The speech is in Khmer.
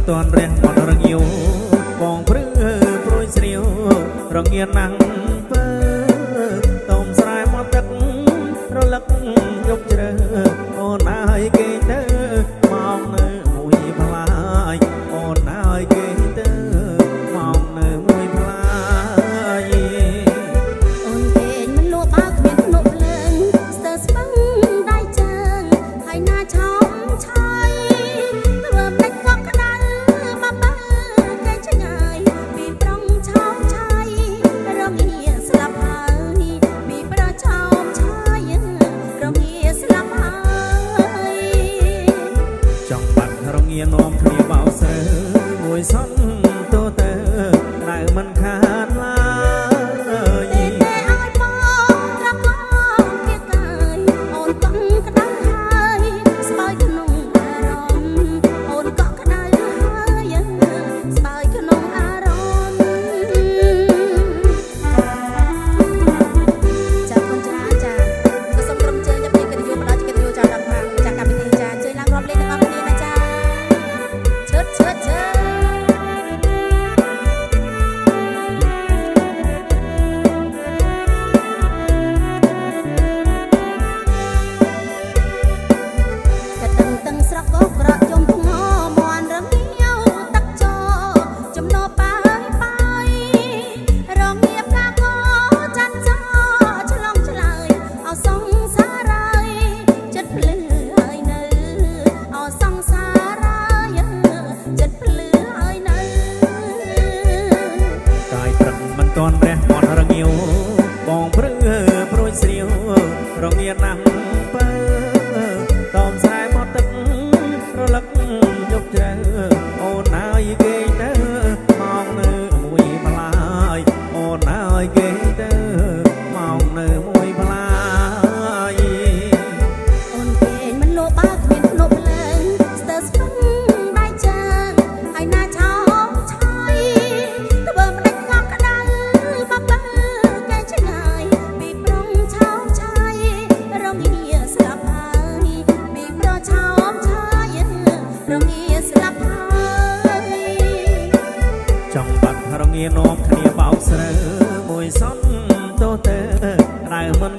តាន់រះមករងាវបងព្រឺព្រួយស្រាវរងាណាំងពើតោមស្រែមកទឹករលឹកយប់ជ្រៅអូនអើយគេទៅមកនៅមួយផ្លាយអូនអើយគេទៅមកនៅមួយផ្លាយអូនគេមិនលក់បើគ្មានភ្នក់ភ្លើងស្ទើរស្ពឹងដៃជើងហើយណាឆោមឆាយធ្វើមិនក៏ក្តៅមកបើគេឆ្ងាយពីប្រងឆោមឆាយរងាស្លាប់ហើយពីប្រឆោមឆាយរងាស្លាប់ហើយចង់បាត់រងានាំគ្នាបោស្រើមួយសន្ទោទៅនៅមិនខានឡើយតែឲ្យបងរកគេកាយអូនក៏ក្តៅហើយស្បើយក្នុងអារម្មណ៍អូនក៏ក្តៅហើយស្បើយក្នុងអារម្មណ៍ចាកូនច្រើនចាក៏សូមក្រុមជើងចាប់ពីកិត្តិយសមកដល់កិត្តិយសចាដល់ខាងចាកម្មវិធីចាជួយឡើងរាប់លេខទាំងអស់គ្នាណាចាឈើតឈើតឈើតតឹងស្រុកក៏ក្រក់ជុំធ្ងមន់រងាវទឹកចោចំណោបាយបាយរងាផ្កាកោចាត់ចោឆ្លងឆ្លើយអោសងសារ៉ាយចិត្តភ្លឺហើយនៅអោសងសារ៉ាយចិត្តភ្លឺហើយនៅកាយព្រឹកមិនទាន់រះមាត់រងាវបងព្រឺព្រួយស្រាវរងាណាំងពើតោមស្រែមកទឹករលឹកយប់ជ្រៅអូនអើយគេទៅមកនៅមួយផ្លាយអូនអើយគេទៅមកនៅមួយផ្លាយអូនគេមិនលោបើគ្មានភ្នក់ភ្លើងស្ទើរស្ពឹងដៃជើងហើយណាឆោមឆាយធ្វើមិនដាច់ងប់ក្តៅបបើគេឆ្ងាយពីប្រងឆោមឆាយរងាស្លាប់ហើយពីប្រឆោមឆាយរងាស្លាប់ហើយចង់បាត់រងានាំគ្នាបោកស្រើមួយសន្ទោទៅដៅមិន